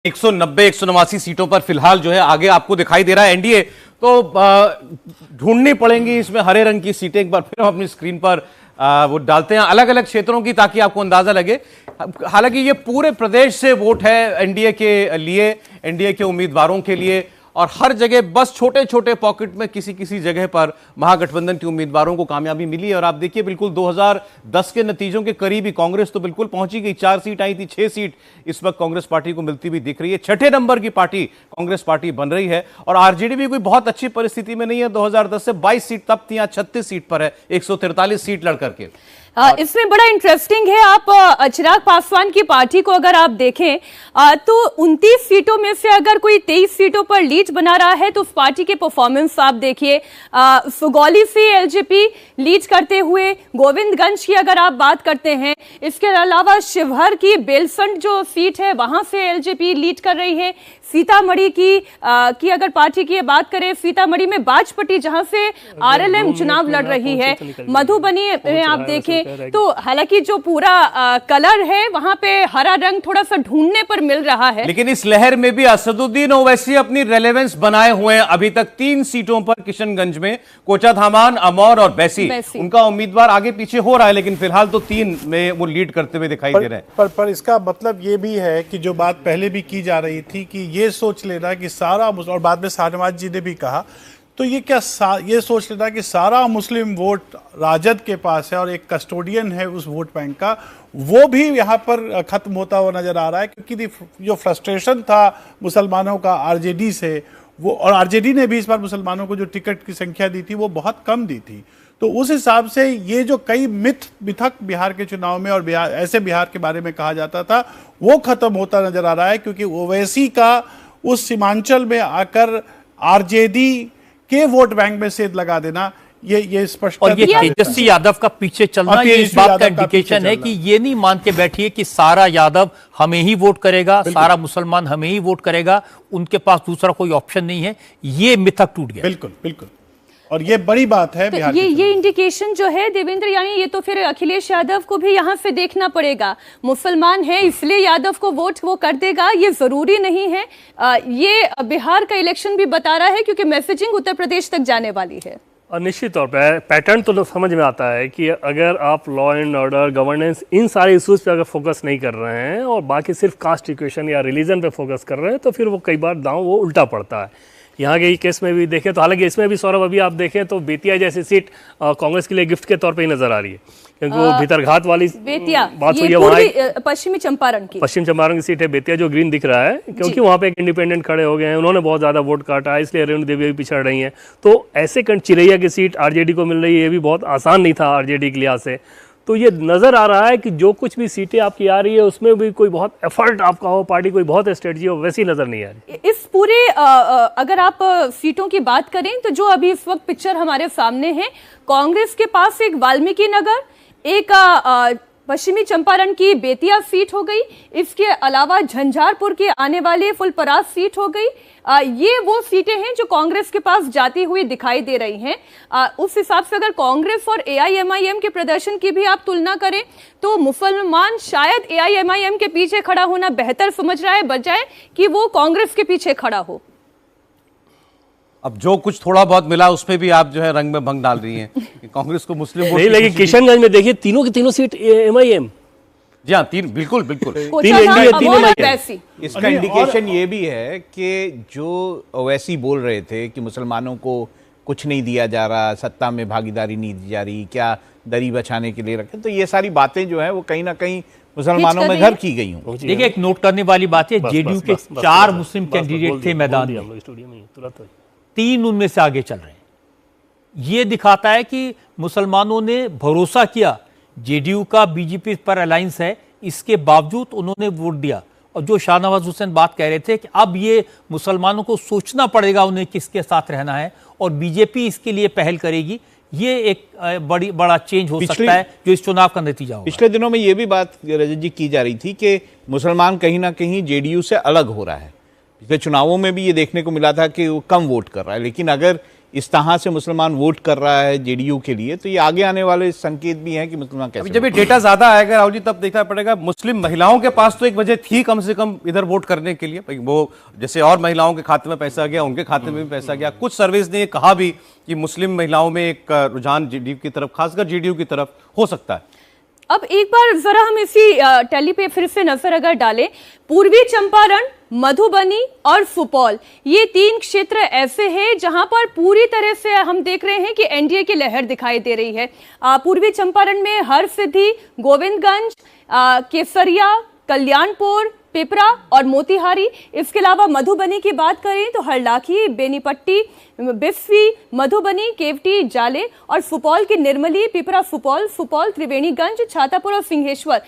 190 189 सीटों पर फिलहाल जो है आगे आपको दिखाई दे रहा है एनडीए। तो ढूंढनी पड़ेंगी इसमें हरे रंग की सीटें। एक बार फिर हम अपनी स्क्रीन पर वो डालते हैं अलग अलग क्षेत्रों की, ताकि आपको अंदाजा लगे। हालांकि ये पूरे प्रदेश से वोट है एनडीए के लिए, एनडीए के उम्मीदवारों के लिए, और हर जगह बस छोटे छोटे पॉकेट में किसी किसी जगह पर महागठबंधन के उम्मीदवारों को कामयाबी मिली है। और आप देखिए बिल्कुल 2010 के नतीजों के करीब ही कांग्रेस तो बिल्कुल पहुंची गई। 4 सीट आई थी, 6 सीट इस वक्त कांग्रेस पार्टी को मिलती भी दिख रही है। 6ठे नंबर की पार्टी कांग्रेस पार्टी बन रही है। और आरजेडी भी कोई बहुत अच्छी परिस्थिति में नहीं है। 2010 से 22 सीट तब थी, 36 सीट पर है, 143 सीट लड़ करके। इसमें बड़ा इंटरेस्टिंग है, आप चिराग पासवान की पार्टी को अगर आप देखें तो 29 सीटों में से अगर कोई 23 सीटों पर लीड बना रहा है तो उस पार्टी के परफॉर्मेंस आप देखिए। सुगौली से एलजेपी लीड करते हुए, गोविंदगंज की अगर आप बात करते हैं, इसके अलावा शिवहर की बेलसंड जो सीट है वहां से एलजेपी लीड कर रही है। सीतामढ़ी की अगर पार्टी की बात करें, सीतामढ़ी में बाजपट्टी जहां से आरएलएम चुनाव लड़ रही है। मधुबनी में आप देखें तो हालांकि जो पूरा कलर है वहां पे हरा रंग थोड़ा सा ढूंढने पर मिल रहा है, लेकिन इस लहर में भी असदुद्दीन ओवैसी अपनी रेलेवेंस बनाए हुए हैं। अभी तक 3 सीटों पर किशनगंज में कोचाधामान, अमौर और बैसी उनका उम्मीदवार आगे पीछे हो रहा है, लेकिन फिलहाल तो 3 में वो लीड करते हुए दिखाई दे रहे हैं। पर इसका मतलब ये भी है कि जो बात पहले भी की जा रही थी कि ये सोच लेना कि सारा, और बाद में शाहनवाज जी ने भी कहा, तो ये क्या ये सोच लेना कि सारा मुस्लिम वोट राजद के पास है और एक कस्टोडियन है उस वोट बैंक का, वो भी यहाँ पर खत्म होता हुआ नजर आ रहा है। क्योंकि जो फ्रस्ट्रेशन था मुसलमानों का आरजेडी से, वो, और आरजेडी ने भी इस बार मुसलमानों को जो टिकट की संख्या दी थी वो बहुत कम दी थी। तो उस हिसाब से ये जो कई मिथक बिहार के चुनाव में और ऐसे बिहार के बारे में कहा जाता था, वो खत्म होता नजर आ रहा है। क्योंकि ओवैसी का उस सीमांचल में आकर आरजेडी के वोट बैंक में सेध लगा देना, ये स्पष्ट, और ये तेजस्वी यादव का पीछे चलना ये इस बात का इंडिकेशन है कि ये नहीं मान के बैठिए कि सारा यादव हमें ही वोट करेगा, सारा मुसलमान हमें ही वोट करेगा, उनके पास दूसरा कोई ऑप्शन नहीं है। ये मिथक टूट गया। बिल्कुल बिल्कुल, और ये बड़ी बात है। तो ये इंडिकेशन जो है देवेंद्र, यानी ये तो फिर अखिलेश यादव को भी यहाँ से देखना पड़ेगा। मुसलमान है इसलिए यादव को वोट वो कर देगा, ये जरूरी नहीं है। ये बिहार का इलेक्शन भी बता रहा है, क्योंकि मैसेजिंग उत्तर प्रदेश तक जाने वाली है। और निश्चित तौर पर पैटर्न तो समझ में आता है कि अगर आप लॉ एंड ऑर्डर, गवर्नेंस, इन सारे इश्यूज पे अगर फोकस नहीं कर रहे हैं और बाकी सिर्फ कास्ट इक्वेशन या रिलीजन पे फोकस कर रहे हैं, तो फिर वो कई बार दांव वो उल्टा पड़ता है। यहाँ के केस में भी देखें तो, हालांकि इसमें भी सौरभ अभी आप देखें तो बेतिया जैसी सीट कांग्रेस के लिए गिफ्ट के तौर पे ही नजर आ रही है, क्योंकि वो भीतरघात वाली बेतिया बात हुई है। पश्चिमी चंपारण की सीट है बेतिया, जो ग्रीन दिख रहा है, क्योंकि वहाँ पे एक इंडिपेंडेंट खड़े हो गए हैं, उन्होंने बहुत ज्यादा वोट काटा है, इसलिए रेणु देवी भी पिछड़ रही हैं। तो ऐसे चिरैया की सीट आरजेडी को मिल रही है, ये भी बहुत आसान नहीं था आरजेडी के लिहाज से। तो ये नजर आ रहा है कि जो कुछ भी सीटें आपकी आ रही है उसमें भी कोई बहुत एफर्ट आपका हो, पार्टी कोई बहुत स्ट्रेटजी हो, वैसी नजर नहीं आ रही। इस पूरे अगर आप सीटों की बात करें तो जो अभी इस वक्त पिक्चर हमारे सामने है, कांग्रेस के पास एक वाल्मीकि नगर, एक पश्चिमी चंपारण की बेतिया सीट हो गई, इसके अलावा झंझारपुर की आने वाली फुलपरास सीट हो गई। ये वो सीटें हैं जो कांग्रेस के पास जाती हुई दिखाई दे रही हैं। उस हिसाब से अगर कांग्रेस और एआईएमआईएम के प्रदर्शन की भी आप तुलना करें तो मुसलमान शायद एआईएमआईएम के पीछे खड़ा होना बेहतर समझ रहा है, बजाय कि वो कांग्रेस के पीछे खड़ा हो। अब जो कुछ थोड़ा बहुत मिला उसमें भी आप जो है रंग में भंग डाल रही हैं कि कांग्रेस को मुस्लिम वोट नहीं, लेकिन किशनगंज में देखिए तीनों की तीनों सीट एमआईएम। जी हाँ, 3 बिल्कुल बिल्कुल, 3 एनडीए 3 एमआईएम। इसका इंडिकेशन ये भी है कि जो ओवैसी बोल रहे थे कि मुसलमानों को कुछ नहीं दिया जा रहा, सत्ता में भागीदारी नहीं दी जा रही, क्या दरी बचाने के लिए रखे, तो ये सारी बातें जो है वो कहीं ना कहीं मुसलमानों में घर की गई हूँ। देखिए एक नोट करने वाली बात है, जेडीयू के 4 मुस्लिम कैंडिडेट थे मैदान में, 3 उनमें से आगे चल रहे हैं। ये दिखाता है कि मुसलमानों ने भरोसा किया, जेडीयू का बीजेपी पर अलायंस है, इसके बावजूद उन्होंने वोट दिया। और जो शाहनवाज हुसैन बात कह रहे थे कि अब ये मुसलमानों को सोचना पड़ेगा उन्हें किसके साथ रहना है, और बीजेपी इसके लिए पहल करेगी, ये एक बड़ा चेंज हो सकता है जो इस चुनाव का नतीजा होगा। पिछले दिनों में ये भी बात रजत जी की जा रही थी कि मुसलमान कहीं ना कहीं जेडीयू से अलग हो रहा है। पिछले चुनावों में भी ये देखने को मिला था कि वो कम वोट कर रहा है, लेकिन अगर इस तरह से मुसलमान वोट कर रहा है जेडीयू के लिए, तो ये आगे आने वाले संकेत भी हैं कि मुसलमान कैसे। जब ये डेटा ज्यादा आएगा राहुल जी, तब देखना पड़ेगा। मुस्लिम महिलाओं के पास तो एक वजह थी कम से कम इधर वोट करने के लिए, वो जैसे और महिलाओं के खाते में पैसा गया, उनके खाते में भी पैसा गया। कुछ सर्वेज ने ये कहा भी कि मुस्लिम महिलाओं में एक रुझान जेडीयू की तरफ, खासकर जेडीयू की तरफ हो सकता है। अब एक बार जरा हम इसी टैली पे फिर से नजर अगर डालें, पूर्वी चंपारण, मधुबनी और सुपौल, ये 3 क्षेत्र ऐसे हैं जहां पर पूरी तरह से हम देख रहे हैं कि एनडीए की लहर दिखाई दे रही है। पूर्वी चंपारण में हरसिद्धि, गोविंदगंज, केसरिया, कल्याणपुर, पिपरा और मोतिहारी। इसके अलावा मधुबनी की बात करें तो हरलाखी, बेनीपट्टी, बिस्फी, मधुबनी, केवटी, जाले और सुपौल की निर्मली, पिपरा, सुपौल, त्रिवेणीगंज, छातापुर और सिंहेश्वर।